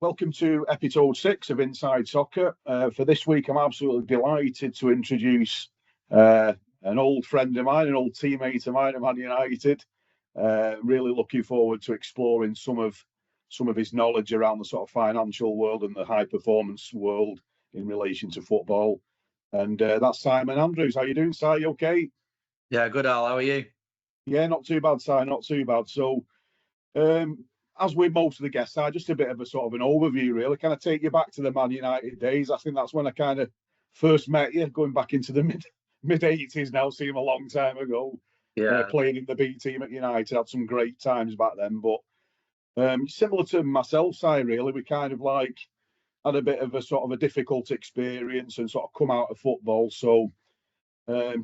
Welcome to episode 6 of Inside Soccer. For this week, I'm absolutely delighted to introduce an old friend of mine, an old teammate of mine at Man United. Really looking forward to exploring some of his knowledge around the sort of financial world and the high performance world in relation to football. And that's Simon Andrews. How you doing, Si? You okay? Yeah, good, Al. How are you? Yeah, not too bad, Si. Not too bad. So, as with most of the guests, just a bit of a sort of an overview, really. Kind of take you back to the Man United days. I think that's when I kind of first met you, going back into the mid 80s now, seem a long time ago. Yeah. Playing in the B team at United, had some great times back then. But similar to myself, Si, really, we kind of like had a bit of a sort of a difficult experience and sort of come out of football. So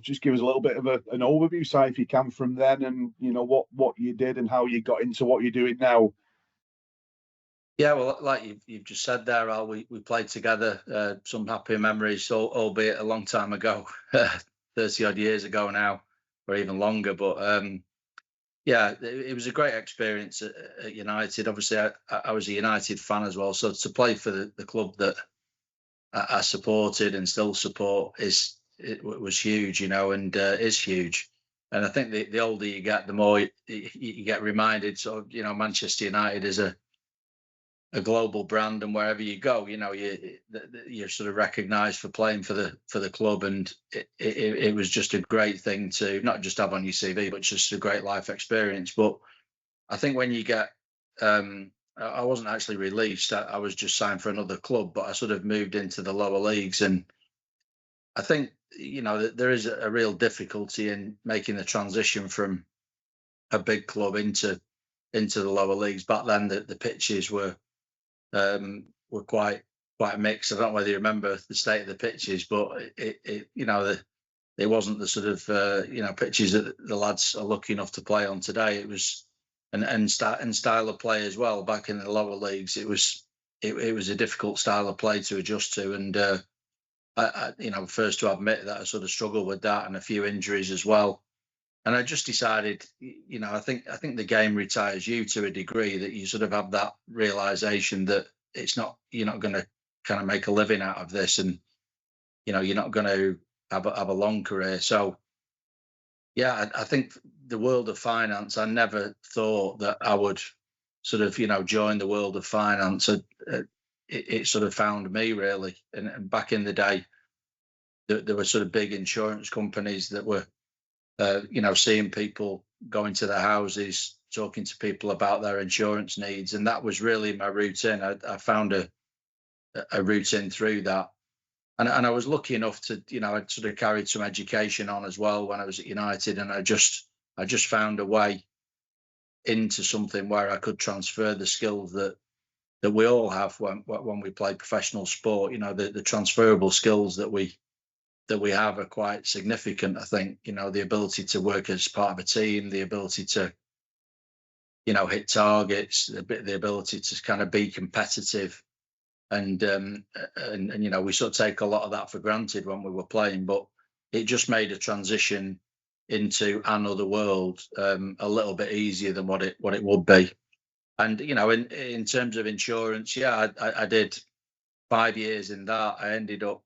just give us a little bit of an overview, Si, if you can, from then, and you know what you did and how you got into what you're doing now. Yeah, well, like you've just said there, Al, we played together. Some happy memories, albeit a long time ago, 30 odd years ago now, or even longer. But yeah, it was a great experience at United. Obviously, I was a United fan as well, so to play for the club that I supported and still support was huge, and is huge. And I think the older you get, the more you get reminded. So Manchester United is a global brand, and wherever you go, you're sort of recognised for playing for the club, and it was just a great thing to not just have on your CV, but just a great life experience. But I think when you get, I wasn't actually released. I was just signed for another club, but I sort of moved into the lower leagues, and I think there is a real difficulty in making the transition from a big club into the lower leagues. Back then, the pitches were quite mixed. I don't know whether you remember the state of the pitches, but it wasn't the sort of pitches that the lads are lucky enough to play on today. It was and style of play as well. Back in the lower leagues, it was a difficult style of play to adjust to, and I first to admit that I sort of struggled with that and a few injuries as well. And I just decided, I think the game retires you to a degree, that you sort of have that realization that you're not going to kind of make a living out of this, and you're not going to have a long career. So yeah, I think the world of finance, I never thought that I would sort of join the world of finance. It sort of found me, really. And back in the day, there were sort of big insurance companies that were seeing people going to their houses, talking to people about their insurance needs. And that was really my route in. I found a route in through that. And I was lucky enough to, I'd sort of carried some education on as well when I was at United. And I just found a way into something where I could transfer the skills that we all have when we play professional sport. The transferable skills that we have are quite significant. I think, the ability to work as part of a team, the ability to, hit targets, the ability to kind of be competitive. And we sort of take a lot of that for granted when we were playing, but it just made a transition into another world a little bit easier than what it would be. And, in terms of insurance, yeah, I did 5 years in that. I ended up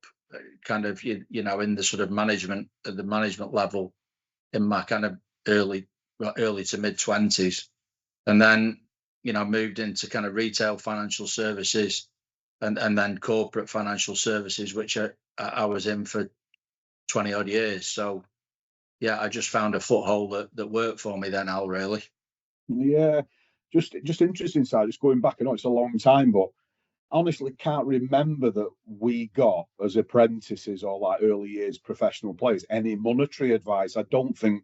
kind of, in the sort of management at the management level in my kind of early to mid 20s. And then, moved into kind of retail financial services and then corporate financial services, which I was in for 20 odd years. So yeah, I just found a foothold that worked for me then, Al, really. Yeah, just interesting, side. Just going back, I know it's a long time, but honestly can't remember that we got as apprentices or like early years professional players any monetary advice. I don't think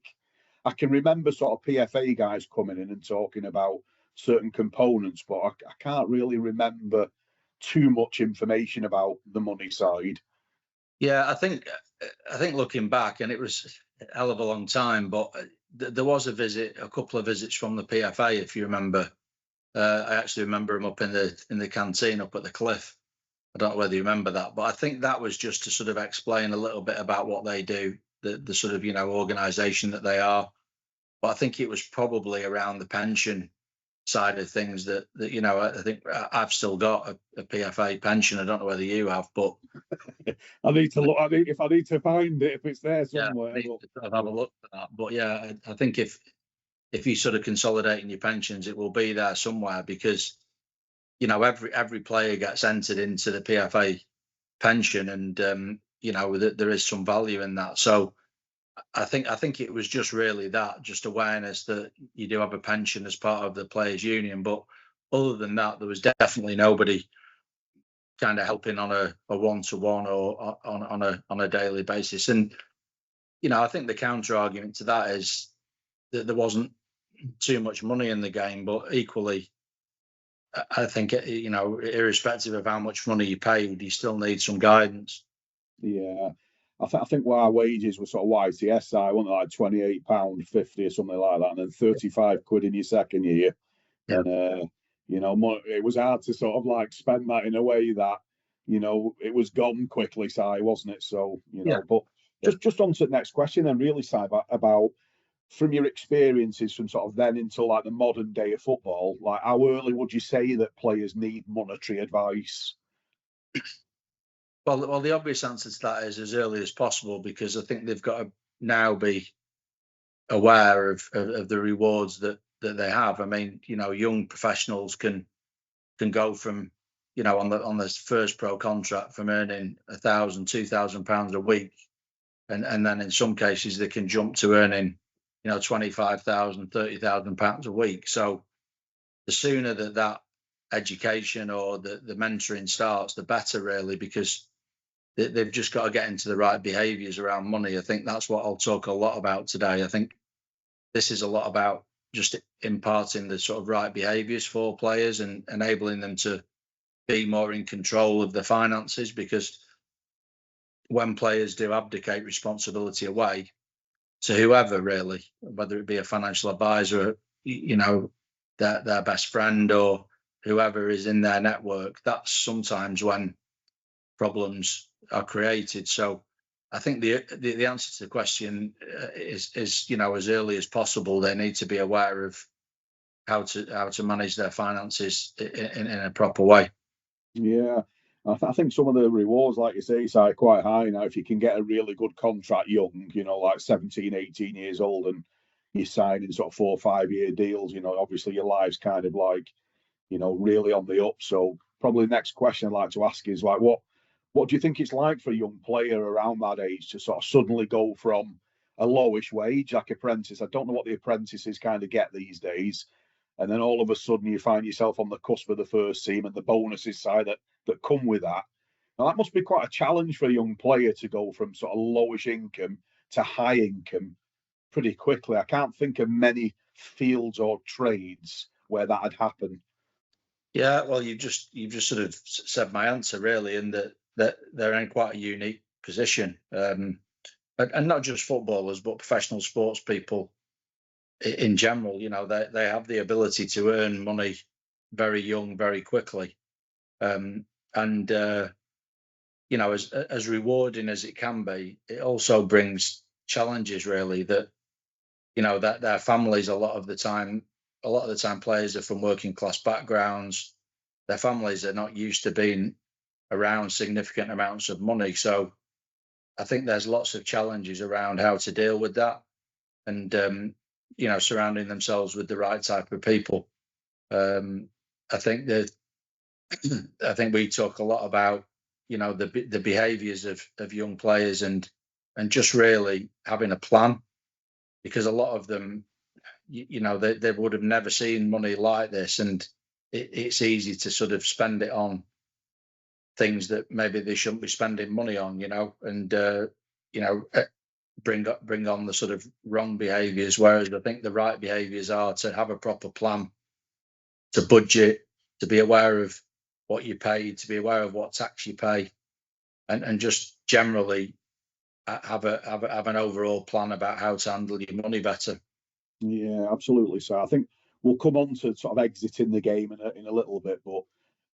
I can remember sort of PFA guys coming in and talking about certain components, but I can't really remember too much information about the money side. Yeah, I think looking back, and it was a hell of a long time, but there was a couple of visits from the PFA, if you remember. I actually remember them up in the canteen up at the Cliff. I don't know whether you remember that, but I think that was just to sort of explain a little bit about what they do, the sort of organisation that they are. But I think it was probably around the pension side of things that you know, I think I've still got a PFA pension. I don't know whether you have, but I need to look. If I need to find it, if it's there yeah, somewhere. I need to sort of have a look at that. But yeah, I think if you sort of consolidating your pensions, it will be there somewhere, because you know every player gets entered into the PFA pension, and you know there is some value in that. So I think it was just really that, just awareness that you do have a pension as part of the players' union. But other than that, there was definitely nobody kind of helping on a one-to-one or on a daily basis. And you know, I think the counter argument to that is that there wasn't too much money in the game, but equally, I think, you know, irrespective of how much money you paid, you still need some guidance. Yeah. I think our wages were sort of YTS side, wasn't it, like £28.50 or something like that, and then 35 quid in your second year. Yeah. And you know, it was hard to sort of like spend that in a way that, you know, it was gone quickly, Si, wasn't it? So, you know, but just on to the next question then, really, Si, about from your experiences from sort of then into like the modern day of football, like how early would you say that players need monetary advice? Well, the obvious answer to that is as early as possible, because I think they've got to now be aware of the rewards that they have. I mean, you know, young professionals can go from, you know, on this first pro contract from earning £1,000, £2,000 a week, and then in some cases they can jump to earning, you know, £25,000, £30,000 a week. So the sooner that education or the mentoring starts, the better, really, because they've just got to get into the right behaviours around money. I think that's what I'll talk a lot about today. I think this is a lot about just imparting the sort of right behaviours for players and enabling them to be more in control of their finances, because when players do abdicate responsibility away to whoever, really, whether it be a financial advisor, you know, their best friend or whoever is in their network, that's sometimes when problems are created. So I think the answer to the question is, you know, as early as possible, they need to be aware of how to manage their finances in a proper way. Yeah. I think some of the rewards, like you say, are quite high now. If you can get a really good contract young, you know, like 17, 18 years old, and you're signing sort of 4 or 5 year deals, you know, obviously your life's kind of like, you know, really on the up. So probably the next question I'd like to ask is like, what do you think it's like for a young player around that age to sort of suddenly go from a lowish wage, like apprentice? I don't know what the apprentices kind of get these days. And then all of a sudden you find yourself on the cusp of the first team and the bonuses side that come with that. Now that must be quite a challenge for a young player to go from sort of lowish income to high income pretty quickly. I can't think of many fields or trades where that had happened. Yeah, well, you've just sort of said my answer, really, in that they're in quite a unique position, and not just footballers, but professional sports people in general. You know, they have the ability to earn money very young, very quickly, and you know, as rewarding as it can be, it also brings challenges, really. That, you know, that their families, a lot of the time, players are from working class backgrounds. Their families are not used to being around significant amounts of money. So I think there's lots of challenges around how to deal with that, and you know, surrounding themselves with the right type of people. I think that I think we talk a lot about, you know, the behaviours of young players, and just really having a plan, because a lot of them, you know, they would have never seen money like this, and it's easy to sort of spend it on things that maybe they shouldn't be spending money on, you know, and you know, bring on the sort of wrong behaviours. Whereas I think the right behaviours are to have a proper plan, to budget, to be aware of what you pay, to be aware of what tax you pay, and just generally have an overall plan about how to handle your money better. Yeah, absolutely. So I think we'll come on to sort of exiting the game in a little bit, but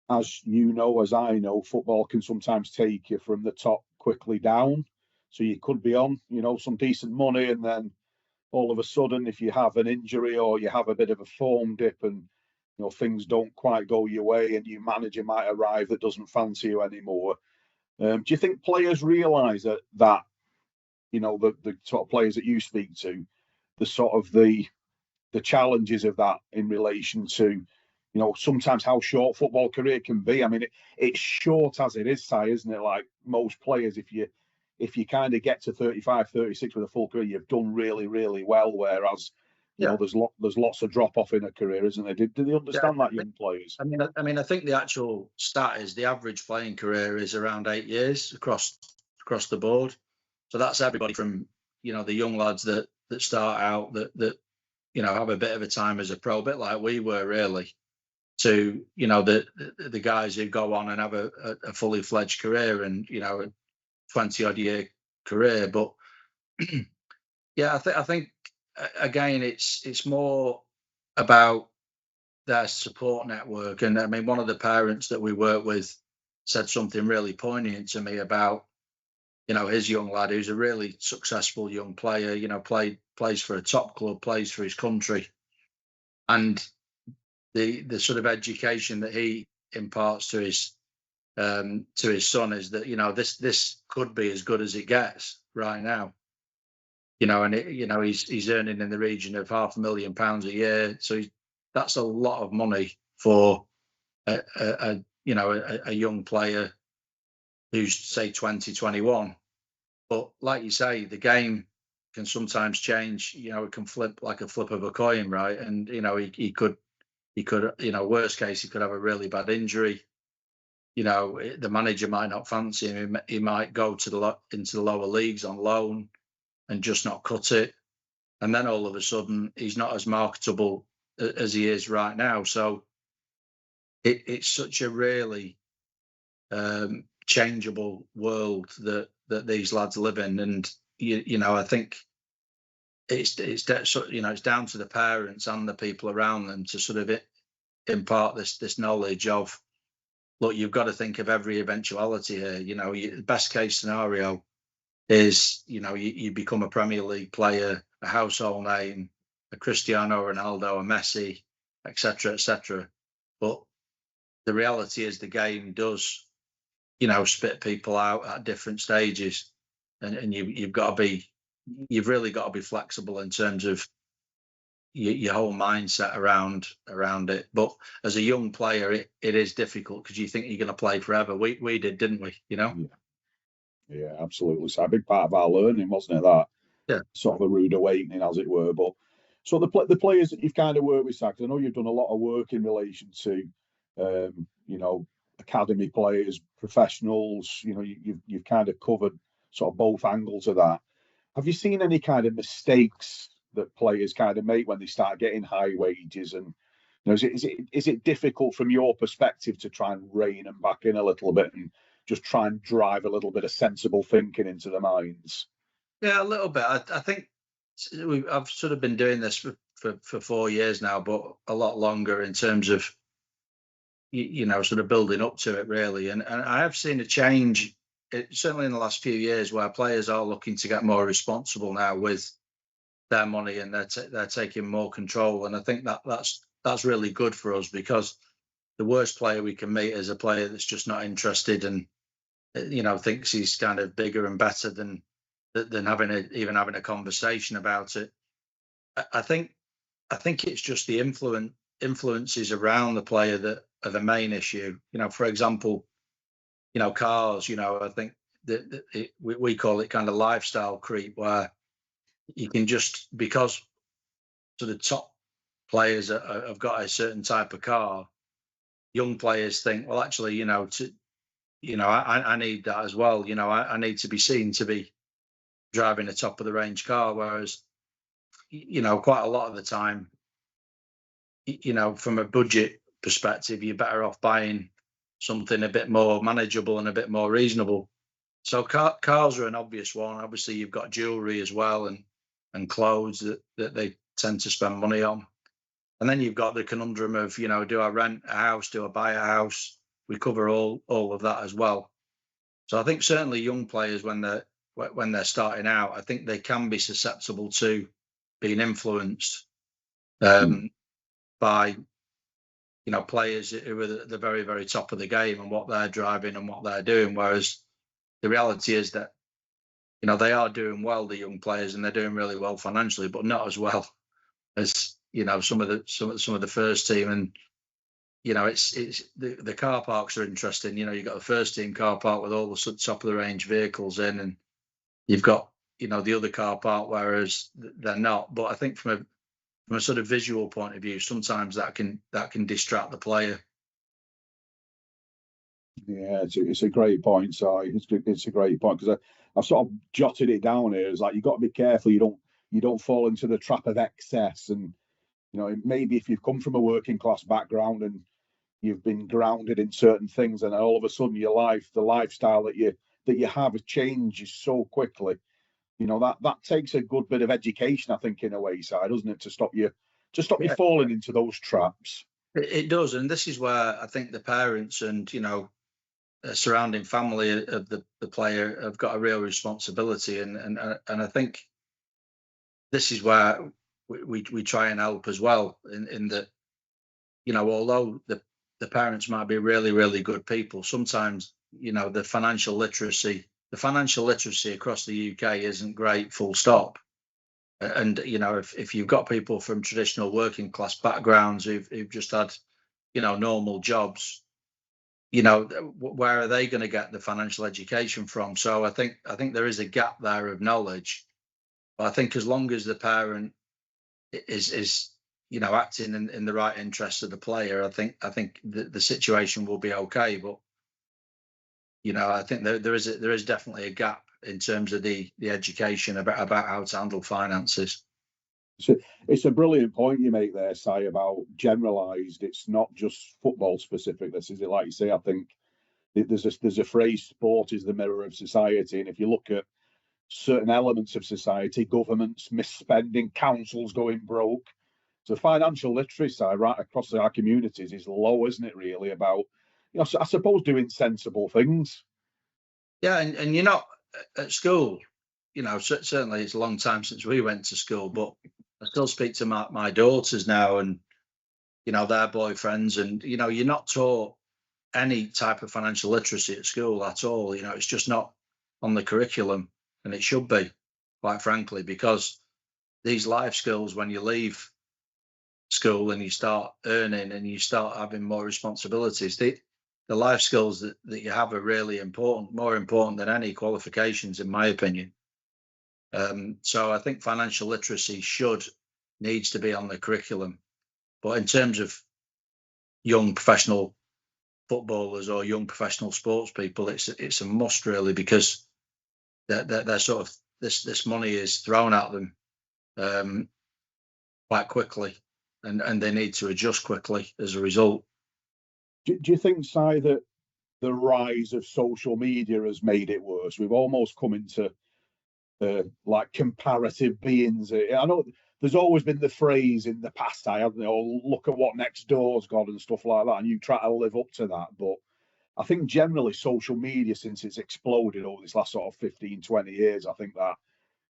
as you know, as I know, football can sometimes take you from the top quickly down. So you could be on, you know, some decent money, and then all of a sudden, if you have an injury or you have a bit of a form dip and things don't quite go your way, and your manager might arrive that doesn't fancy you anymore. Do you think players realise that the sort of players that you speak to, the sort of the challenges of that in relation to sometimes how short football career can be? I mean, it's short as it is, Si, isn't it? Like most players, if you kind of get to 35, 36 with a full career, you've done really, really well. Whereas, Yeah. there's lots of drop off in a career, isn't there? Do they understand that, young players? I mean, I think the actual stat is the average playing career is around 8 years across the board. So that's everybody from the young lads that start out that have a bit of a time as a pro, a bit like we were really, to the guys who go on and have a fully fledged career and a 20 odd year career. But yeah, I think again it's more about their support network. And I mean, one of the parents that we work with said something really poignant to me about his young lad who's a really successful young player, plays for a top club, plays for his country, and the sort of education that he imparts to his son is that this could be as good as it gets right now, and he's earning in the region of £500,000 a year, so that's a lot of money for a young player who's say 20, 21. But like you say, the game can sometimes change. It can flip like a flip of a coin, right? And he could worst case, he could have a really bad injury. The manager might not fancy him. He might go to into the lower leagues on loan and just not cut it. And then all of a sudden, he's not as marketable as he is right now. So it's such a really changeable world that these lads live in, and I think it's down to the parents and the people around them to sort of impart this knowledge of, look, you've got to think of every eventuality here. The best case scenario is you become a Premier League player, a household name, a Cristiano Ronaldo, a Messi, etc., etc. But the reality is the game does spit people out at different stages, and you've really got to be flexible in terms of your whole mindset around it. But as a young player, it is difficult because you think you're going to play forever. We did, didn't we? Yeah, absolutely. So a big part of our learning, wasn't it? That sort of a rude awakening, as it were. But so the players that you've kind of worked with, Zach, I know you've done a lot of work in relation to, academy players, professionals. You've kind of covered sort of both angles of that. Have you seen any kind of mistakes that players kind of make when they start getting high wages? And is it difficult from your perspective to try and rein them back in a little bit and just try and drive a little bit of sensible thinking into their minds? Yeah, a little bit. I think I've sort of been doing this for 4 years now, but a lot longer in terms of sort of building up to it really. And I have seen a change, certainly in the last few years, where players are looking to get more responsible now with their money, and they're taking more control. And I think that's really good for us, because the worst player we can meet is a player that's just not interested and thinks he's kind of bigger and better than having a conversation about it. I think it's just the influences around the player that are the main issue. For example, cars. I think that we call it kind of lifestyle creep, where you can just, because sort of top players have got a certain type of car, young players think, well, actually, I need that as well. I need to be seen to be driving a top of the range car, whereas quite a lot of the time, from a budget perspective, you're better off buying something a bit more manageable and a bit more reasonable. So cars are an obvious one. Obviously, you've got jewelry as well, and clothes that they tend to spend money on. And then you've got the conundrum of, do I rent a house? Do I buy a house? We cover all of that as well. So I think certainly young players, when they're starting out, I think they can be susceptible to being influenced by players who are at the very, very top of the game and what they're driving and what they're doing. Whereas the reality is that, they are doing well, the young players, and they're doing really well financially, but not as well as, some of the first team. And, it's the car parks are interesting. You've got the first team car park with all the top of the range vehicles in, and you've got, the other car park, whereas they're not. But I think from a sort of visual point of view, sometimes that can distract the player. Yeah, it's a great point. So it's a great point, because I've sort of jotted it down here. It's like, you've got to be careful you don't fall into the trap of excess. And maybe if you've come from a working class background and you've been grounded in certain things, and all of a sudden the lifestyle that you have changes so quickly. That takes a good bit of education, I think, in a way, side, doesn't it, to stop you falling into those traps. It does, and this is where I think the parents and surrounding family of the player have got a real responsibility, and I think this is where we try and help as well, in that, although the parents might be really, really good people, sometimes the financial literacy across the UK isn't great, full stop. And if you've got people from traditional working class backgrounds who've just had normal jobs, where are they going to get the financial education from? So I think there is a gap there of knowledge. But I think as long as the parent is acting in the right interest of the player, I think the situation will be okay. But I think there is definitely a gap in terms of the education about how to handle finances. So it's a brilliant point you make there, Si, about generalised. It's not just football specific. This is it, like you say. I think there's a phrase: "Sport is the mirror of society." And if you look at certain elements of society, governments misspending, councils going broke, so financial literacy side right across our communities is low, isn't it? Really, about I suppose doing sensible things. Yeah, and you're not at school. Certainly it's a long time since we went to school, but I still speak to my daughters now, and their boyfriends, and you're not taught any type of financial literacy at school at all. It's just not on the curriculum, and it should be, quite frankly, because these life skills, when you leave school and you start earning and you start having more responsibilities, the life skills that you have are really important, more important than any qualifications, in my opinion. So I think financial literacy needs to be on the curriculum. But in terms of young professional footballers or young professional sports people, it's a must, really, because they're sort of this money is thrown at them quite quickly, and they need to adjust quickly as a result. Do you think, Si, that the rise of social media has made it worse? We've almost come into like comparative beings. I know there's always been the phrase in the past, look at what next door's got and stuff like that, and you try to live up to that. But I think generally social media, since it's exploded over this last sort of 15, 20 years, I think that,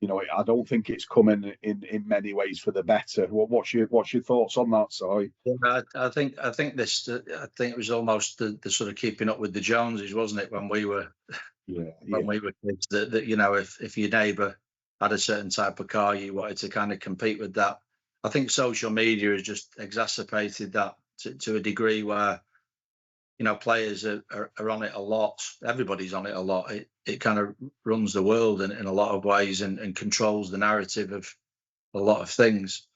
I don't think it's coming in many ways for the better. What's your thoughts on that, Si? Yeah, I think it was almost the sort of keeping up with the Joneses, wasn't it, when we were when we were kids, that if your neighbour had a certain type of car, you wanted to kind of compete with that. I think social media has just exacerbated that to a degree where players are on it a lot. Everybody's on it a lot. It kind of runs the world in a lot of ways, and controls the narrative of a lot of things.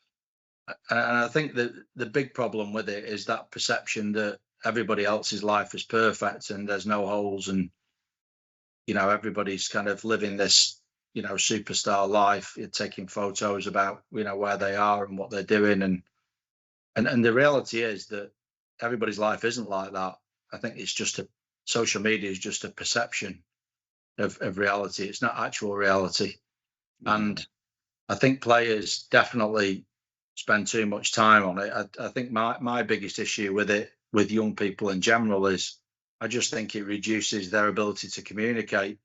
And I think that the big problem with it is that perception that everybody else's life is perfect and there's no holes, and everybody's kind of living this superstar life. You're taking photos about where they are and what they're doing, and the reality is that everybody's life isn't like that. I think it's just social media is just a perception of reality. It's not actual reality. And I think players definitely spend too much time on it. I think my biggest issue with it, with young people in general, is I just think it reduces their ability to communicate,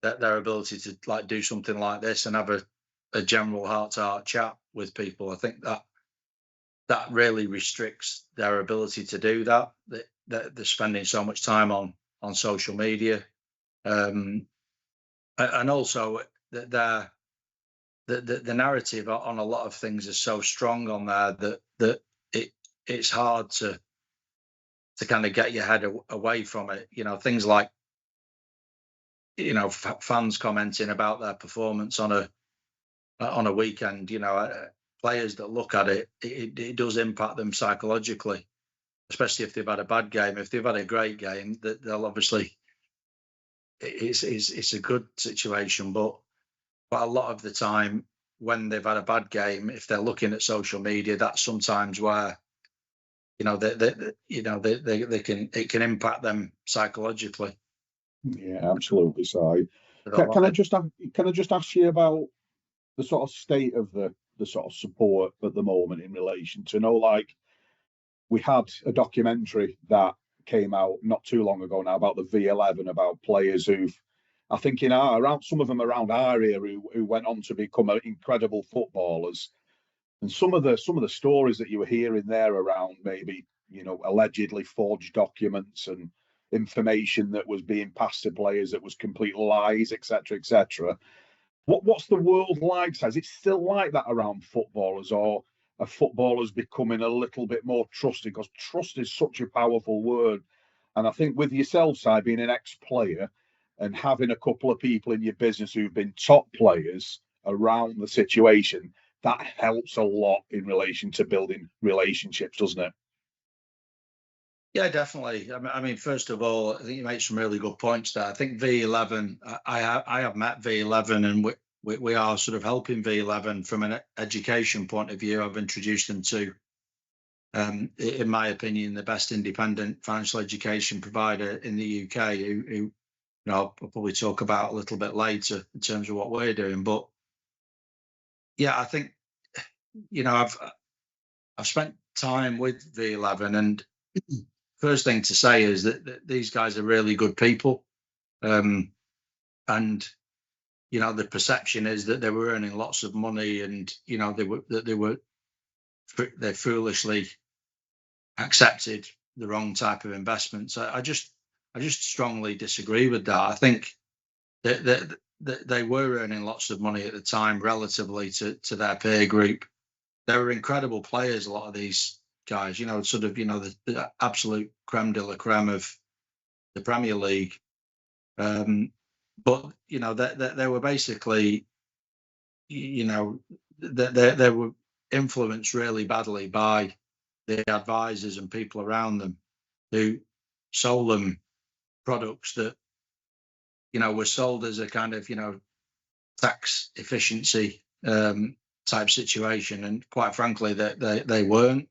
their ability to do something like this and have a general heart-to-heart chat with people. I think that really restricts their ability to do that. That they're spending so much time on social media, and also that the narrative on a lot of things is so strong on there that it's hard to kind of get your head away from it. You know, things like, you know, fans commenting about their performance on a weekend. You know, players that look at it does impact them psychologically, especially if they've had a bad game. If they've had a great game, they'll obviously, it's a good situation, but a lot of the time when they've had a bad game, if they're looking at social media, that's sometimes where, you know, they can, it can impact them psychologically. Yeah, absolutely. So, can I just ask you about the sort of state of the sort of support at the moment in relation to, like, we had a documentary that came out not too long ago now about the V11, about players who've, I think around some of them around our era who went on to become incredible footballers. And some of the stories that you were hearing there around maybe, you know, allegedly forged documents and information that was being passed to players that was complete lies, etc., etc. What's the world like? Is it still like that around footballers, or are footballers becoming a little bit more trusting? Because trust is such a powerful word, and I think with yourself, Si, being an ex-player and having a couple of people in your business who've been top players around the situation, that helps a lot in relation to building relationships, doesn't it? Yeah, definitely. I mean, first of all, I think you make some really good points there. I think V11, I have met V11, and we are sort of helping V11 from an education point of view. I've introduced them to, in my opinion, the best independent financial education provider in the UK, who you know, I'll probably talk about a little bit later in terms of what we're doing. But yeah, I think, you know, I've spent time with V11, and first thing to say is that these guys are really good people, and you know, the perception is that they were earning lots of money, and you know, they foolishly accepted the wrong type of investments. I just strongly disagree with that. I think that they were earning lots of money at the time relatively to their peer group. They were incredible players, a lot of these guys, you know, sort of, you know, the absolute creme de la creme of the Premier League. But, you know, they were basically, you know, they were influenced really badly by the advisors and people around them who sold them products that, you know, were sold as a kind of, you know, tax efficiency type situation. And quite frankly, they weren't.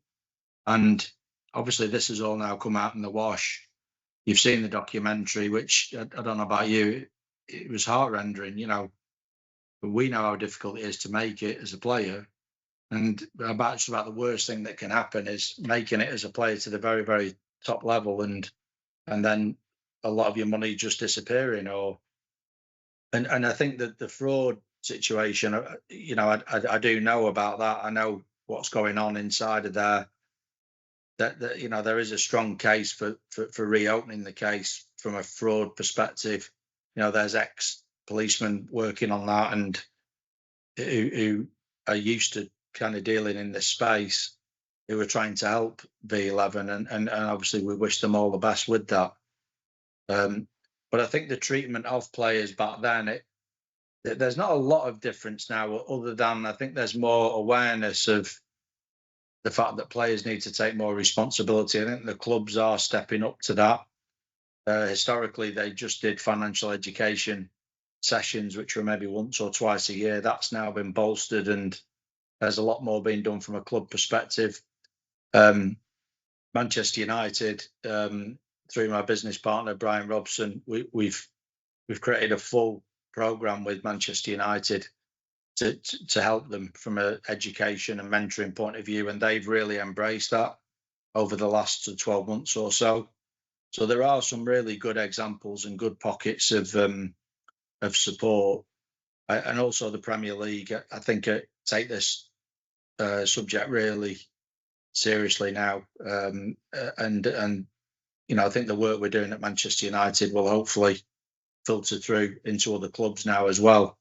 And obviously, this has all now come out in the wash. You've seen the documentary, which I don't know about you, it was heart rending. You know, we know how difficult it is to make it as a player, and about the worst thing that can happen is making it as a player to the very, very top level, and then a lot of your money just disappearing. And I think that the fraud situation, you know, I do know about that. I know what's going on inside of there. That you know, there is a strong case for reopening the case from a fraud perspective. You know, there's ex-policemen working on that, and who are used to kind of dealing in this space, who are trying to help V11, and obviously we wish them all the best with that. But I think the treatment of players back then, there's not a lot of difference now, other than I think there's more awareness of the fact that players need to take more responsibility. I think the clubs are stepping up to that. Historically, they just did financial education sessions, which were maybe once or twice a year. That's now been bolstered, and there's a lot more being done from a club perspective. Manchester United, through my business partner Brian Robson, we've created a full program with Manchester United to help them from an education and mentoring point of view, and they've really embraced that over the last 12 months or so. So there are some really good examples and good pockets of support, and also the Premier League. I think take this subject really seriously now, and I think the work we're doing at Manchester United will hopefully filter through into other clubs now as well.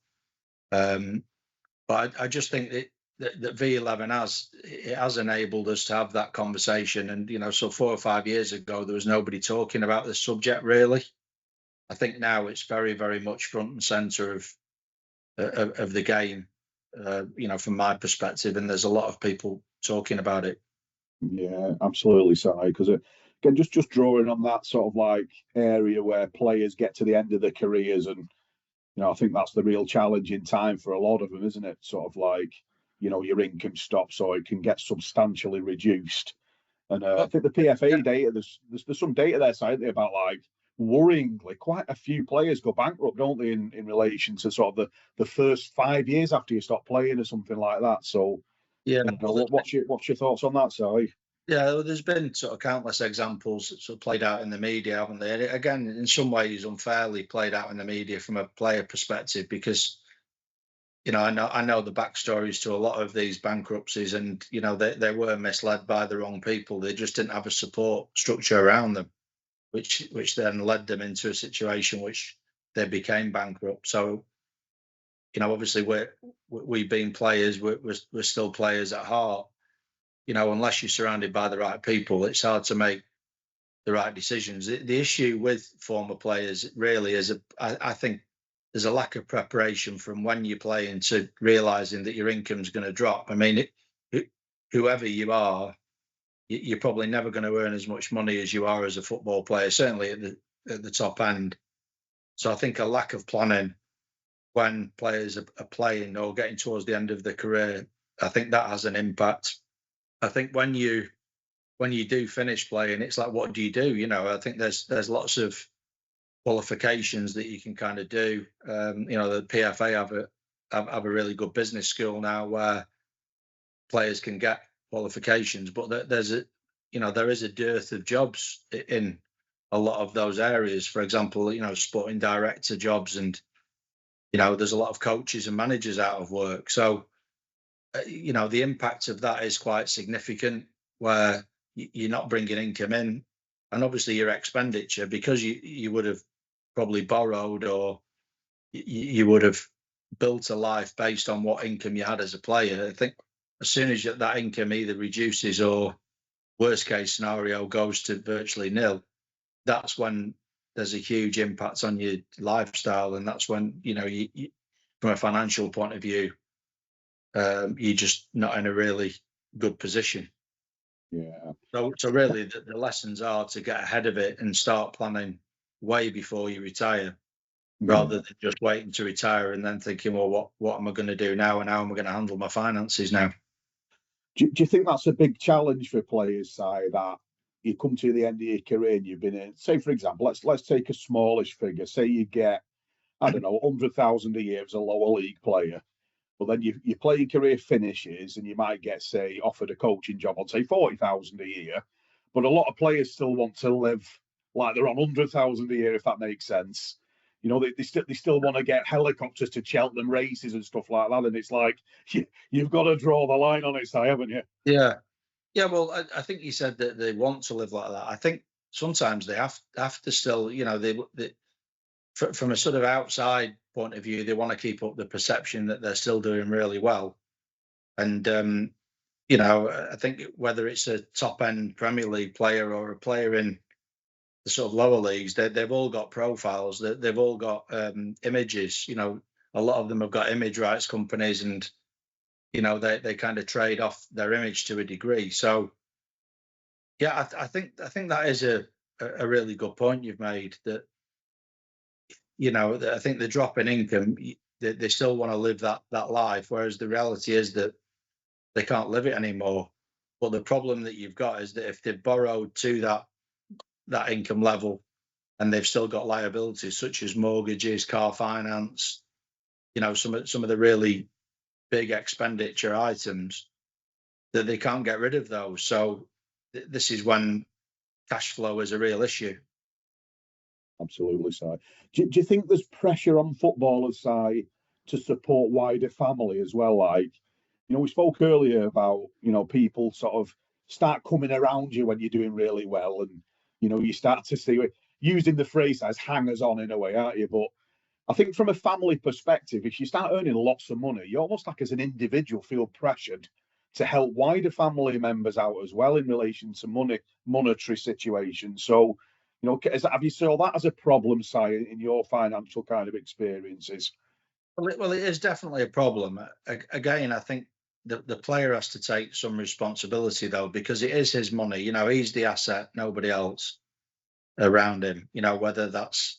But I just think that V11 has enabled us to have that conversation. And so 4 or 5 years ago, there was nobody talking about this subject really. I think now it's very, very much front and centre of the game, from my perspective, and there's a lot of people talking about it. Yeah, absolutely, Si. Because again, just drawing on that sort of like area where players get to the end of their careers, and I think that's the real challenge in time for a lot of them, isn't it? Sort of like your income stops, or it can get substantially reduced. And I think the PFA data, there's some data there, Si, about like worryingly quite a few players go bankrupt, don't they, in relation to sort of the first 5 years after you stop playing or something like that. So yeah, what's your thoughts on that, Si? Yeah, there's been sort of countless examples that sort of played out in the media, haven't they? And again, in some ways, unfairly played out in the media from a player perspective, because I know the backstories to a lot of these bankruptcies, and they were misled by the wrong people. They just didn't have a support structure around them, which then led them into a situation which they became bankrupt. So obviously we being players, we're still players at heart. Unless you're surrounded by the right people, it's hard to make the right decisions. The issue with former players really is, I think there's a lack of preparation from when you're playing to realizing that your income's going to drop. I mean, whoever you are, you're probably never going to earn as much money as you are as a football player, certainly at the top end. So I think a lack of planning when players are playing or getting towards the end of their career, I think that has an impact. I think when you do finish playing, it's like, what do you do? I think there's lots of qualifications that you can kind of do. The PFA have a really good business school now where players can get qualifications, but there is a dearth of jobs in a lot of those areas. For example, sporting director jobs, and there's a lot of coaches and managers out of work. So the impact of that is quite significant, where you're not bringing income in, and obviously your expenditure, because you would have probably borrowed, or you would have built a life based on what income you had as a player. I think as soon as that income either reduces, or worst case scenario goes to virtually nil, that's when there's a huge impact on your lifestyle, and that's when you from a financial point of view, you're just not in a really good position. Yeah. So really, the lessons are to get ahead of it and start planning way before you retire, rather than just waiting to retire and then thinking, well, what am I going to do now, and how am I going to handle my finances now? Do you think that's a big challenge for players, Si, that you come to the end of your career and you've been in, say, for example, let's take a smallish figure. Say you get, I don't know, 100,000 a year as a lower league player. But then your playing career finishes and you might get, say, offered a coaching job on, say, 40,000 a year. But a lot of players still want to live like they're on 100,000 a year, if that makes sense. They still want to get helicopters to Cheltenham races and stuff like that. And it's like, you've got to draw the line on it, Si, haven't you? Yeah. Yeah, well, I think you said that they want to live like that. I think sometimes they have to still, from a sort of outside point of view, they want to keep up the perception that they're still doing really well. And, I think whether it's a top end Premier League player or a player in the sort of lower leagues, they've all got profiles, they've all got images. A lot of them have got image rights companies, and, they kind of trade off their image to a degree. So, yeah, I think that is a really good point you've made, that I think the drop in income, they still want to live that life, whereas the reality is that they can't live it anymore. But the problem that you've got is that if they've borrowed to that income level, and they've still got liabilities such as mortgages, car finance, some of the really big expenditure items, that they can't get rid of those. So this is when cash flow is a real issue. Absolutely, Si. Do you think there's pressure on footballers, Si, to support wider family as well? Like, we spoke earlier about, people sort of start coming around you when you're doing really well, and you start to see, using the phrase as hangers on in a way, aren't you? But I think from a family perspective, if you start earning lots of money, you almost like as an individual feel pressured to help wider family members out as well in relation to monetary situations. So, have you saw that as a problem, Si, in your financial kind of experiences? Well, it is definitely a problem. Again, I think the player has to take some responsibility though, because it is his money. He's the asset, nobody else around him. Whether that's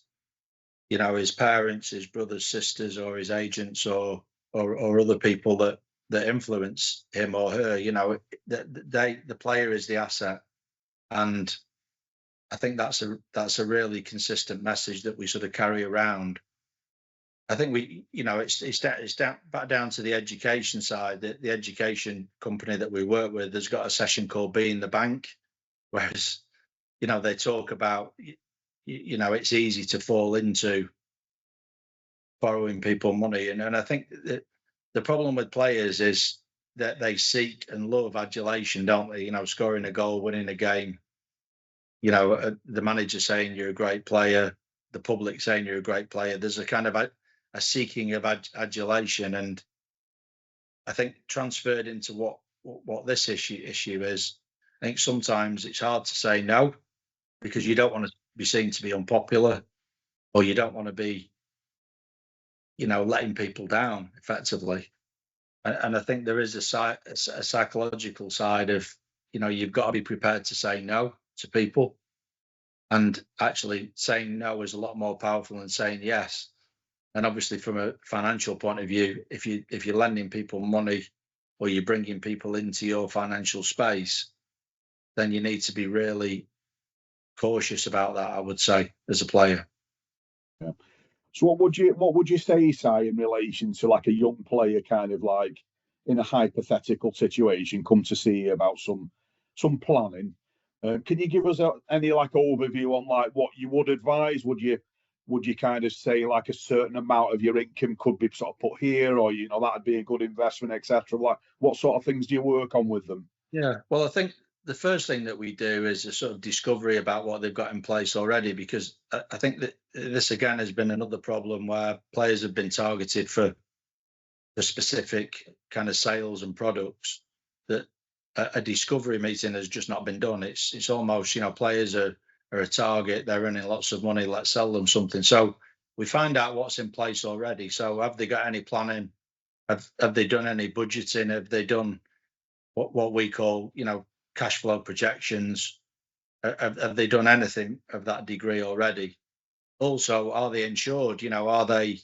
his parents, his brothers, sisters, or his agents, or other people that influence him or her. The player is the asset, and I think that's a really consistent message that we sort of carry around. I think it's back down to the education side. The education company that we work with has got a session called Being the Bank, whereas they talk about it's easy to fall into borrowing people money, and I think that the problem with players is that they seek and love adulation, don't they? Scoring a goal, winning a game. The manager saying you're a great player, the public saying you're a great player. There's a kind of a seeking of adulation, and I think transferred into what this issue is. I think sometimes it's hard to say no because you don't want to be seen to be unpopular, or you don't want to be, letting people down effectively. And I think there is a psychological side of, you've got to be prepared to say no to people. And actually saying no is a lot more powerful than saying yes. And obviously from a financial point of view, if you're lending people money or you're bringing people into your financial space, then you need to be really cautious about that, I would say, as a player. Yeah. So what would you say, Si, in relation to like a young player kind of like in a hypothetical situation come to see you about some planning? Can you give us any like overview on like what you would advise? Would you kind of say like a certain amount of your income could be sort of put here, or that'd be a good investment, etc.? Like what sort of things do you work on with them? Yeah, well, I think the first thing that we do is a sort of discovery about what they've got in place already, because I think that this again has been another problem where players have been targeted for the specific kind of sales and products that a discovery meeting has just not been done. It's almost, players are a target, they're earning lots of money, let's sell them something. So we find out what's in place already. So have they got any planning? Have they done any budgeting? Have they done what we call, cash flow projections? Have they done anything of that degree already? Also, are they insured? Are they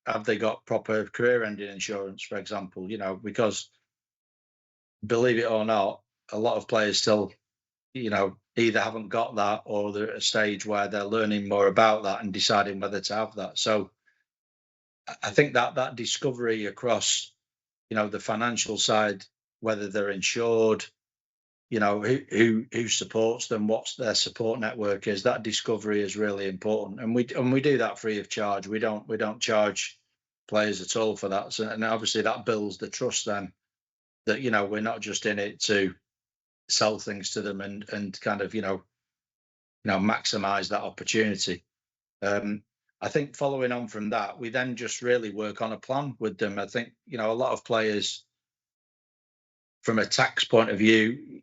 have they got proper career-ending insurance, for example? Because believe it or not, a lot of players still, either haven't got that or they're at a stage where they're learning more about that and deciding whether to have that. So I think that discovery across, the financial side, whether they're insured, who supports them, what's their support network is, that discovery is really important. And we do that free of charge. We don't charge players at all for that. So, and obviously that builds the trust then that, we're not just in it to sell things to them and kind of, maximize that opportunity. I think following on from that, we then just really work on a plan with them. I think, a lot of players from a tax point of view,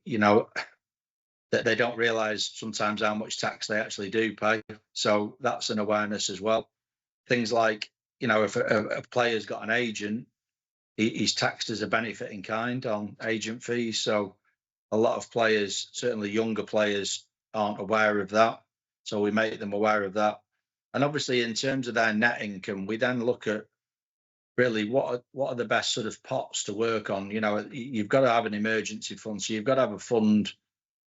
that they don't realize sometimes how much tax they actually do pay. So that's an awareness as well. Things like, if a player's got an agent, he's taxed as a benefit in kind on agent fees. So a lot of players, certainly younger players, aren't aware of that. So we make them aware of that. And obviously, in terms of their net income, we then look at really what are the best sort of pots to work on. You've got to have an emergency fund. So you've got to have a fund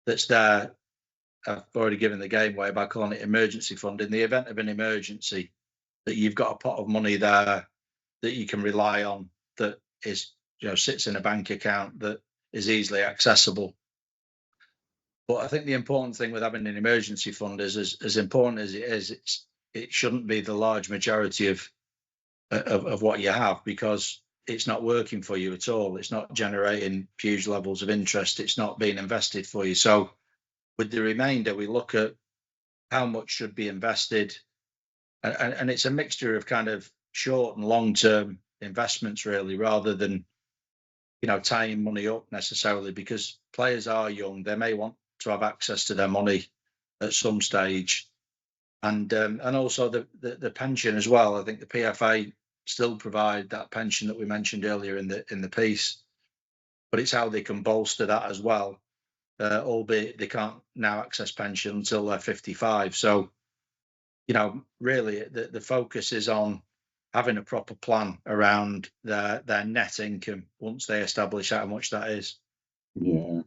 that's there. I've already given the game away by calling it emergency fund. In the event of an emergency, that you've got a pot of money there that you can rely on, that is, sits in a bank account that is easily accessible. But I think the important thing with having an emergency fund is, as important as it is, it shouldn't be the large majority of what you have, because it's not working for you at all. It's not generating huge levels of interest. It's not being invested for you. So with the remainder, we look at how much should be invested, and it's a mixture of kind of short and long term investments, really, rather than tying money up necessarily, because players are young. They may want to have access to their money at some stage, and also the pension as well. I think the PFA still provide that pension that we mentioned earlier in the piece, but it's how they can bolster that as well. Albeit they can't now access pension until they're 55. So, really the focus is on having a proper plan around their net income once they establish how much that is. Yeah.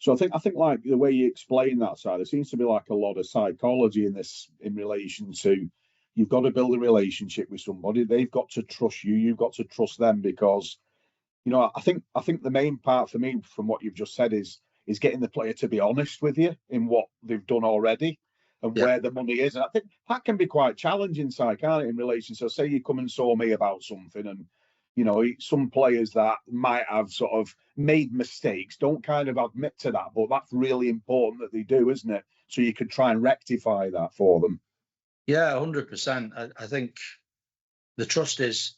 So I think like the way you explain that side, there seems to be like a lot of psychology in this in relation to you've got to build a relationship with somebody. They've got to trust you. You've got to trust them because, I think the main part for me from what you've just said is getting the player to be honest with you in what they've done already and where the money is. And I think that can be quite challenging, can't it, in relation. So say you come and saw me about something and, some players that might have sort of made mistakes don't kind of admit to that, but that's really important that they do, isn't it? So you can try and rectify that for them. Yeah, 100%. I think the trust is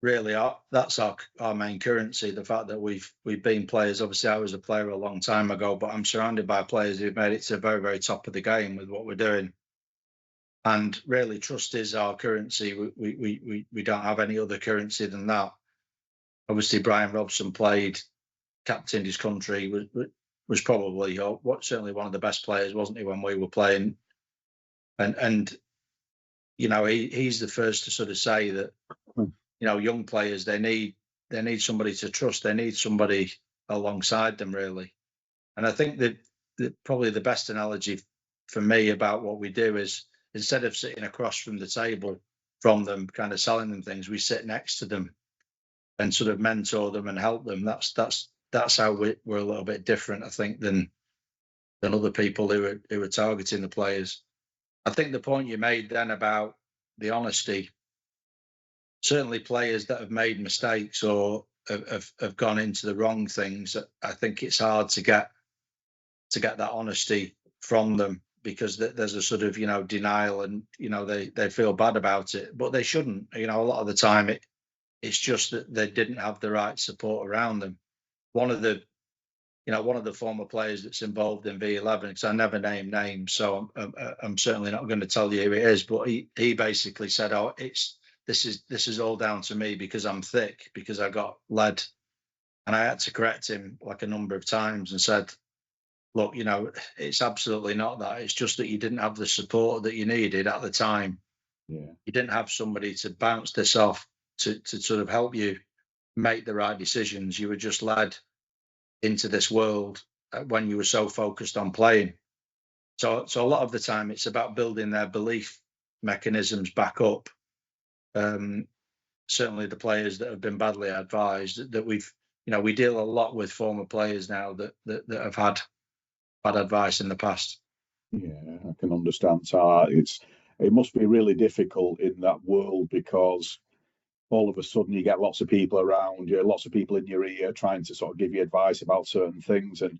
really that's our main currency. The fact that we've been players. Obviously, I was a player a long time ago, but I'm surrounded by players who've made it to the very, very top of the game with what we're doing. And really, trust is our currency. We don't have any other currency than that. Obviously, Brian Robson captained his country, was probably certainly one of the best players, wasn't he, when we were playing? And he's the first to sort of say that young players they need somebody to trust. They need somebody alongside them, really. And I think that probably the best analogy for me about what we do is, instead of sitting across from the table from them, kind of selling them things, we sit next to them and sort of mentor them and help them. That's how we're a little bit different, I think, than other people who are targeting the players. I think the point you made then about the honesty, certainly players that have made mistakes or have gone into the wrong things, I think it's hard to get that honesty from them, because there's a sort of denial, and they feel bad about it, but they shouldn't. A lot of the time it's just that they didn't have the right support around them. One of the former players that's involved in V11, because I never name names, so I'm certainly not going to tell you who it is, but he basically said, "Oh, this is all down to me because I'm thick, because I got led," and I had to correct him like a number of times and said, "Look, it's absolutely not that. It's just that you didn't have the support that you needed at the time. Yeah. You didn't have somebody to bounce this off to sort of help you make the right decisions. You were just led into this world when you were so focused on playing." So a lot of the time it's about building their belief mechanisms back up. Certainly the players that have been badly advised, that we deal a lot with former players now that have had bad advice in the past. Yeah, I can understand. So it must be really difficult in that world, because all of a sudden you get lots of people around you, lots of people in your ear trying to sort of give you advice about certain things. And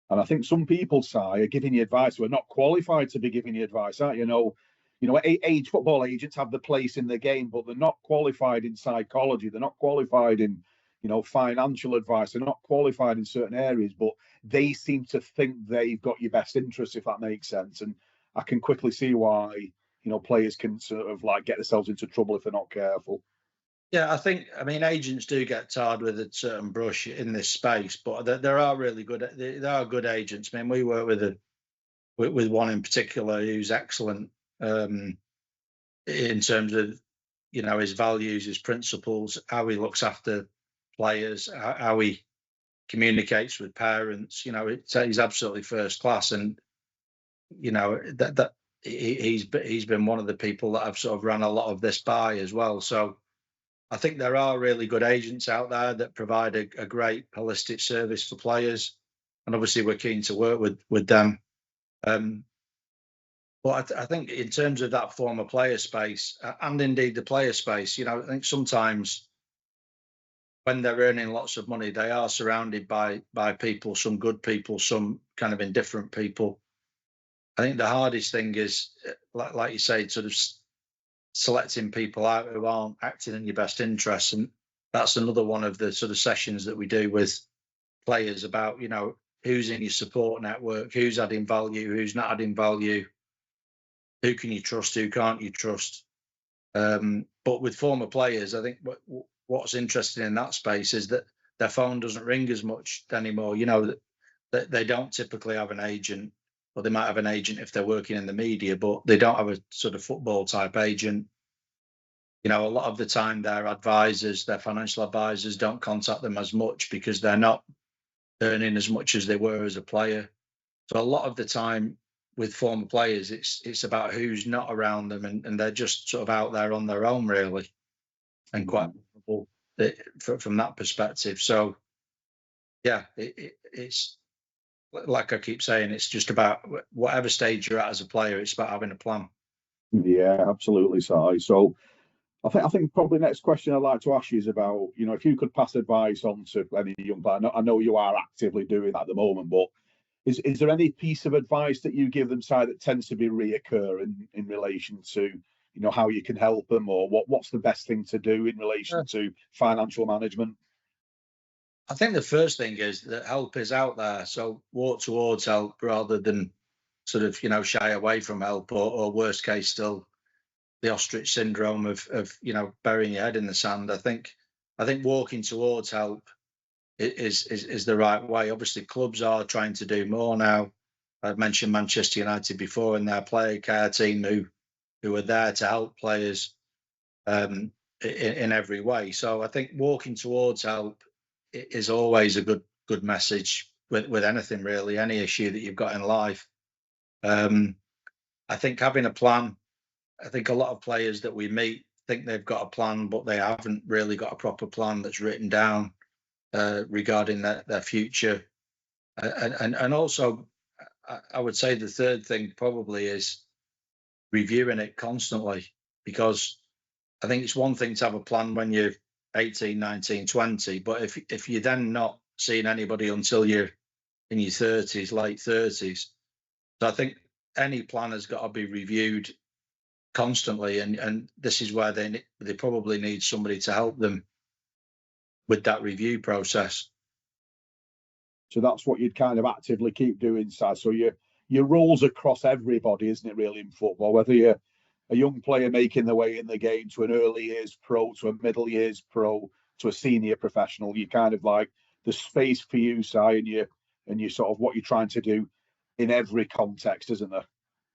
I think some people, Si, are giving you advice who are not qualified to be giving you advice, aren't you? Football agents have the place in the game, but they're not qualified in psychology. They're not qualified in, financial advice. They're not qualified in certain areas, but they seem to think they've got your best interests, if that makes sense. And I can quickly see why, players can sort of like get themselves into trouble if they're not careful. Yeah, I mean, agents do get tarred with a certain brush in this space, but there are really good agents. I mean, we work with one in particular who's excellent in terms of his values, his principles, how he looks after players, how he communicates with parents. He's absolutely first class, and that he's been one of the people that I've sort of run a lot of this by as well. So I think there are really good agents out there that provide a great holistic service for players, and obviously we're keen to work with them. But I think in terms of that former player space, and indeed the player space, I think sometimes when they're earning lots of money, they are surrounded by people, some good people, some kind of indifferent people. I think the hardest thing is, like you say, sort of selecting people out who aren't acting in your best interests, and that's another one of the sort of sessions that we do with players about, who's in your support network, who's adding value, who's not adding value, who can you trust, who can't you trust. But with former players, I think what's interesting in that space is that their phone doesn't ring as much anymore. That they don't typically have an agent, or they might have an agent if they're working in the media, but they don't have a sort of football type agent. A lot of the time their advisors, their financial advisors, don't contact them as much because they're not earning as much as they were as a player. So a lot of the time with former players, it's about who's not around them, and they're just sort of out there on their own, really, and quite vulnerable from that perspective. So yeah, it's like I keep saying, it's just about whatever stage you're at as a player, it's about having a plan. Yeah, absolutely, Si. So I think probably the next question I'd like to ask you is about, if you could pass advice on to any young player. I know you are actively doing that at the moment, but is there any piece of advice that you give them, Si, that tends to be reoccurring in relation to, how you can help them, or what's the best thing to do in relation to financial management? I think the first thing is that help is out there. So walk towards help rather than sort of, shy away from help, or worst case still, the ostrich syndrome of burying your head in the sand. I think walking towards help is the right way. Obviously, clubs are trying to do more now. I've mentioned Manchester United before and their player care team who are there to help players in every way. So I think walking towards help is always a good message with anything, really, any issue that you've got in life. I think having a plan. I think a lot of players that we meet think they've got a plan, but they haven't really got a proper plan that's written down regarding their future. And also, I would say the third thing probably is reviewing it constantly, because I think it's one thing to have a plan when you're 18, 19, 20, but if you're then not seeing anybody until you're in your 30s, late 30s, so I think any plan has got to be reviewed constantly, and this is where they probably need somebody to help them with that review process. So that's what you'd kind of actively keep doing, Si. So your roles across everybody, isn't it, really, in football? Whether you're a young player making their way in the game, to an early years pro, to a middle years pro, to a senior professional, you kind of like the space for you, Si, and you sort of what you're trying to do in every context, isn't there?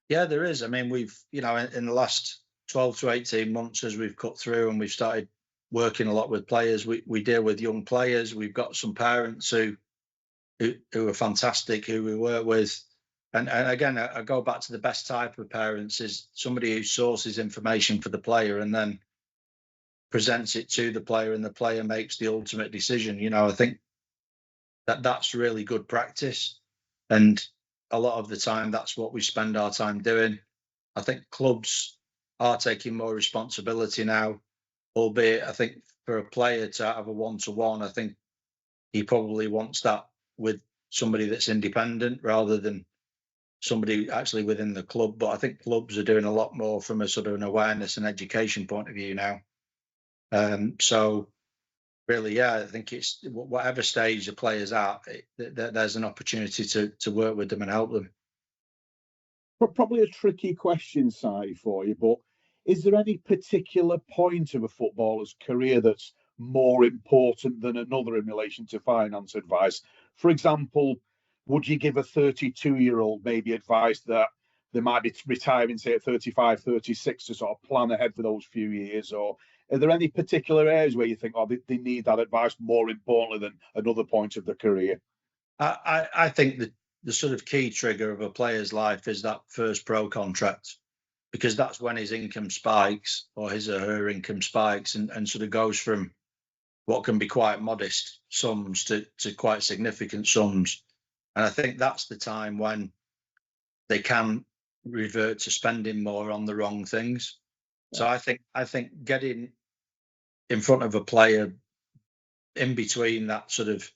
Yeah, there is. I mean, we've, in the last 12 to 18 months, as we've cut through and we've started working a lot with players, we deal with young players. We've got some parents who are fantastic, who we work with. And again, I go back to the best type of parents is somebody who sources information for the player and then presents it to the player, and the player makes the ultimate decision. I think that's really good practice. And a lot of the time, that's what we spend our time doing. I think clubs are taking more responsibility now, albeit I think for a player to have a one-to-one, I think he probably wants that with somebody that's independent rather than somebody actually within the club. But I think clubs are doing a lot more from a sort of an awareness and education point of view now. So really, yeah, I think it's whatever stage the player's at, there's an opportunity to work with them and help them. Probably a tricky question, Si, for you, but is there any particular point of a footballer's career that's more important than another in relation to finance advice? For example, would you give a 32-year-old maybe advice that they might be retiring, say, at 35, 36 to sort of plan ahead for those few years? Or are there any particular areas where you think, they need that advice more importantly than another point of the career? I think that the sort of key trigger of a player's life is that first pro contract, because that's when his income spikes, or his or her income spikes, and sort of goes from what can be quite modest sums to quite significant sums. And I think that's the time when they can revert to spending more on the wrong things. Yeah. So I think getting in front of a player in between that sort of,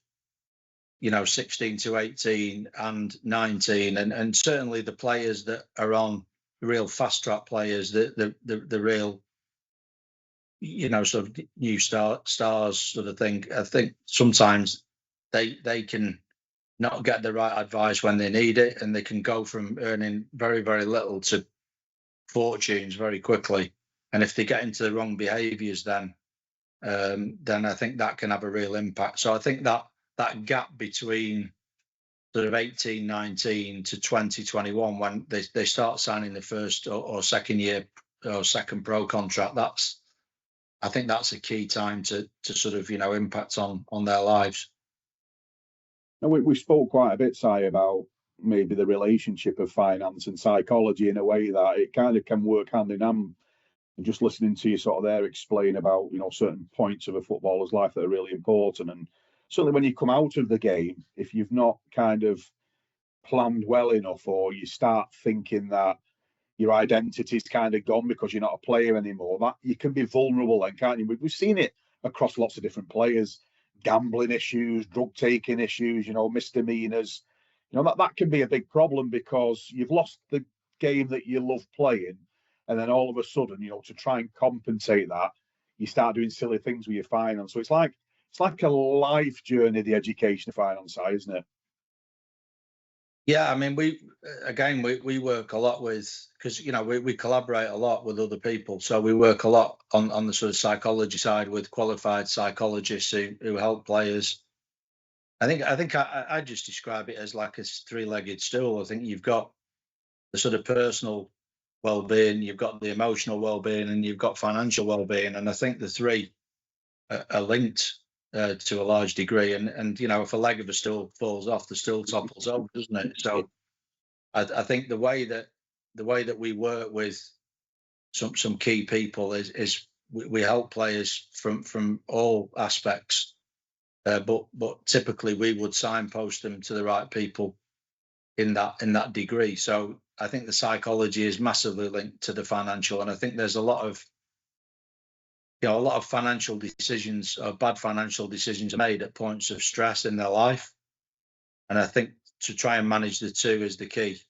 16 to 18 and 19, and certainly the players that are on the real fast track players, the real, sort of new stars sort of thing. I think sometimes they can not get the right advice when they need it, and they can go from earning very, very little to fortunes very quickly. And if they get into the wrong behaviours, then I think that can have a real impact. So I think that gap between sort of 18, 19 to 20, 21, when they start signing the first or second year or second pro contract, I think that's a key time to sort of, impact on their lives. And we spoke quite a bit, Si, about maybe the relationship of finance and psychology in a way that it kind of can work hand in hand. And just listening to you sort of there explain about, certain points of a footballer's life that are really important. And certainly when you come out of the game, if you've not kind of planned well enough, or you start thinking that your identity's kind of gone because you're not a player anymore, that you can be vulnerable then, can't you? We've seen it across lots of different players. Gambling issues, drug taking issues, misdemeanors, that can be a big problem because you've lost the game that you love playing, and then all of a sudden, to try and compensate that, you start doing silly things with your finance. So it's like a life journey, the education of finance side, isn't it? Yeah, I mean, we work a lot with, because we collaborate a lot with other people, so we work a lot on the sort of psychology side with qualified psychologists who help players. I think I just describe it as like a three-legged stool. I think you've got the sort of personal well-being, you've got the emotional well-being, and you've got financial well-being, and I think the three are linked to a large degree. And if a leg of a stool falls off, the stool topples over, doesn't it? So I think the way that we work with some key people is we help players from all aspects, but typically we would signpost them to the right people in that degree. So I think the psychology is massively linked to the financial, and I think there's a lot of financial decisions, or bad financial decisions, are made at points of stress in their life, and I think to try and manage the two is the key.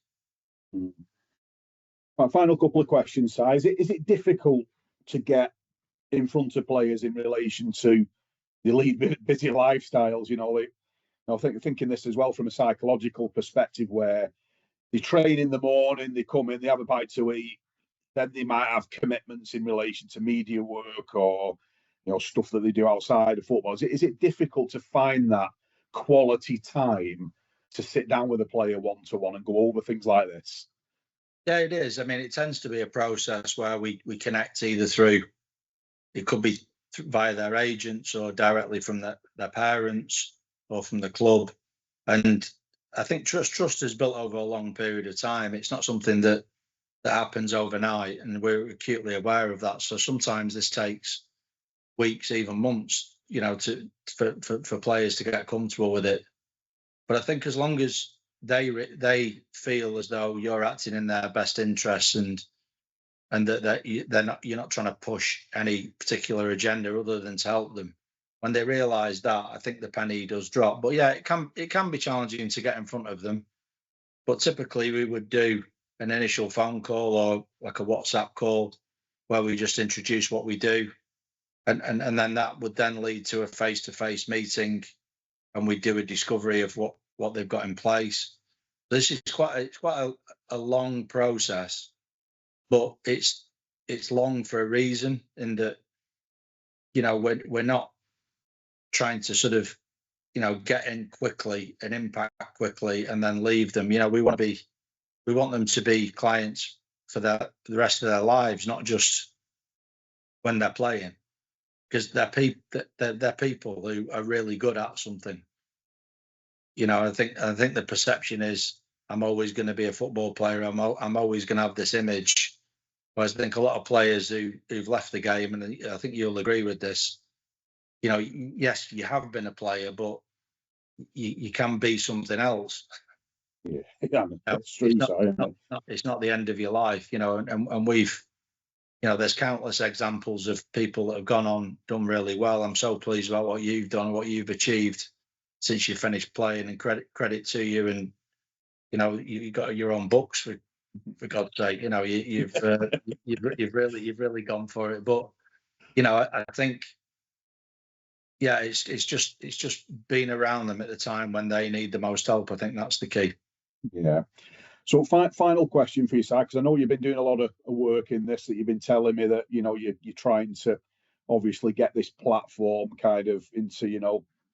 My final couple of questions, Si. Is it difficult to get in front of players in relation to the lead busy lifestyles? Thinking this as well from a psychological perspective, where they train in the morning, they come in, they have a bite to eat, then they might have commitments in relation to media work or stuff that they do outside of football. Is it difficult to find that quality time to sit down with a player one-to-one and go over things like this? Yeah, it is. I mean, it tends to be a process where we connect either through, it could be via their agents or directly from their parents or from the club. And I think trust is built over a long period of time. It's not something that happens overnight, and we're acutely aware of that. So sometimes this takes weeks, even months, for players to get comfortable with it. But I think as long as they feel as though you're acting in their best interests, and that you're not trying to push any particular agenda other than to help them, when they realise that, I think the penny does drop. But yeah, it can be challenging to get in front of them. But typically we would do an initial phone call or like a WhatsApp call where we just introduce what we do, and then that would then lead to a face-to-face meeting, and we do a discovery of what they've got in place. This is quite a long process, but it's long for a reason, in that we're not trying to sort of get in quickly and impact quickly and then leave them. We want them to be clients for the rest of their lives, not just when they're playing, because they're people who are really good at something. I think the perception is, I'm always going to be a football player. I'm always going to have this image. Whereas I think a lot of players who've left the game, and I think you'll agree with this, yes, you have been a player, but you can be something else. Yeah, that's true. It's not the end of your life, and there's countless examples of people that have gone on, done really well. I'm so pleased about what you've done, what you've achieved since you finished playing, and credit to you. And you got your own books, for God's sake. You've really gone for it. But I think, yeah, it's just being around them at the time when they need the most help. I think that's the key. Yeah. So final question for you, Si, because I know you've been doing a lot of work in this, that you've been telling me that, you're trying to obviously get this platform kind of into,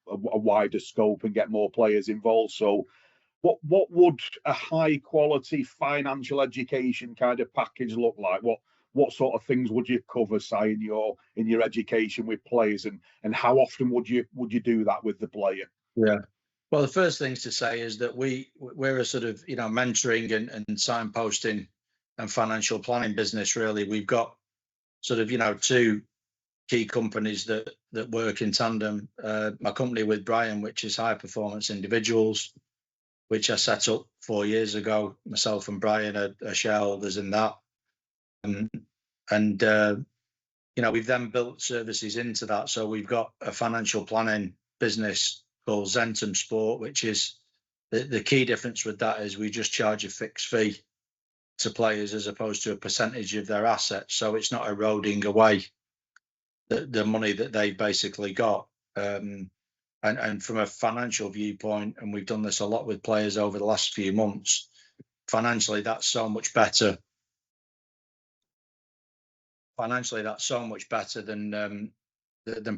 a wider scope and get more players involved. So what would a high quality financial education kind of package look like? What sort of things would you cover, Si, in your education with players, and how often would you do that with the player? Yeah. Well, the first things to say is that we're a sort of mentoring and signposting and financial planning business. Really, we've got sort of two key companies that work in tandem. My company with Brian, which is High Performance Individuals, which I set up 4 years ago. Myself and Brian are shareholders in that, and we've then built services into that. So we've got a financial planning business called Zentum Sport, which is the key difference with that is we just charge a fixed fee to players as opposed to a percentage of their assets. So it's not eroding away the money that they basically got. And from a financial viewpoint, and we've done this a lot with players over the last few months, financially that's so much better. Financially, that's so much better than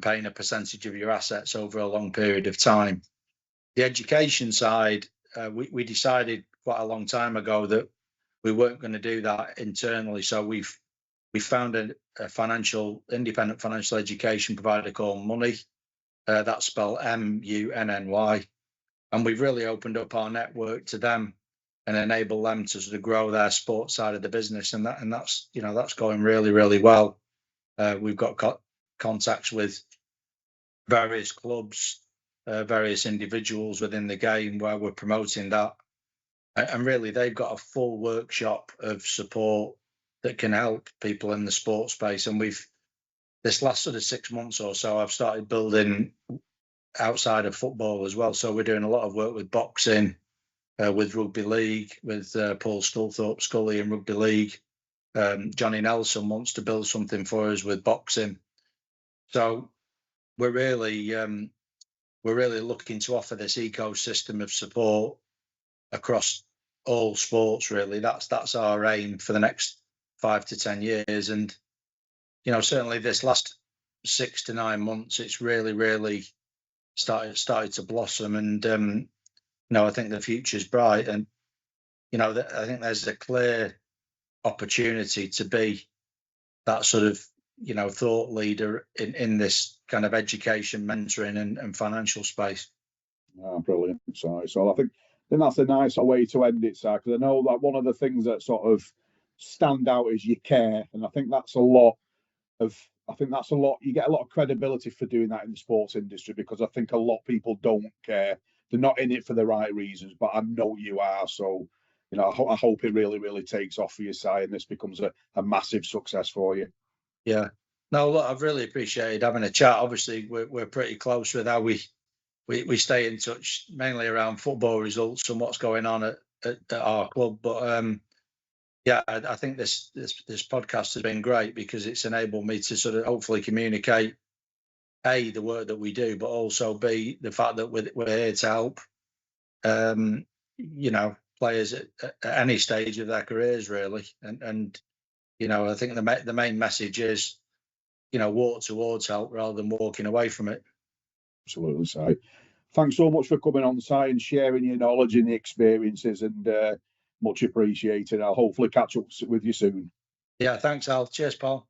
paying a percentage of your assets over a long period of time. The education side, we decided quite a long time ago that we weren't going to do that internally. So we found a independent financial education provider called Money. That's spelled MUNNY, and we've really opened up our network to them and enable them to sort of grow their sports side of the business, and that's going really, really well. We've got contacts with various clubs, various individuals within the game where we're promoting that. And really, they've got a full workshop of support that can help people in the sports space. And this last sort of 6 months or so, I've started building outside of football as well. So we're doing a lot of work with boxing, with rugby league, with Paul Sculthorpe Scully in rugby league. Johnny Nelson wants to build something for us with boxing. So we're really looking to offer this ecosystem of support across all sports. Really, that's our aim for the next 5 to 10 years. And certainly this last 6 to 9 months, it's really started to blossom. And I think the future's bright. And I think there's a clear opportunity to be that sort of thought leader in this kind of education, mentoring and financial space. Oh, brilliant. So I think that's a nice way to end it, sir, because I know that one of the things that sort of stand out is you care, and I think that's a lot. You get a lot of credibility for doing that in the sports industry, because I think a lot of people don't care. They're not in it for the right reasons, but I know you are. So I hope it really takes off for you, Si, and this becomes a massive success for you. Yeah. No, look, I've really appreciated having a chat. Obviously, we're pretty close with how we stay in touch, mainly around football results and what's going on at our club. But yeah, I think this podcast has been great because it's enabled me to sort of hopefully communicate A, the work that we do, but also B, the fact that we're here to help players at any stage of their careers, really. And I think the main message is walk towards help rather than walking away from it. Absolutely, Si. Thanks so much for coming on, Si, and sharing your knowledge and the experiences, and much appreciated. I'll hopefully catch up with you soon. Yeah, thanks, Al. Cheers, Paul.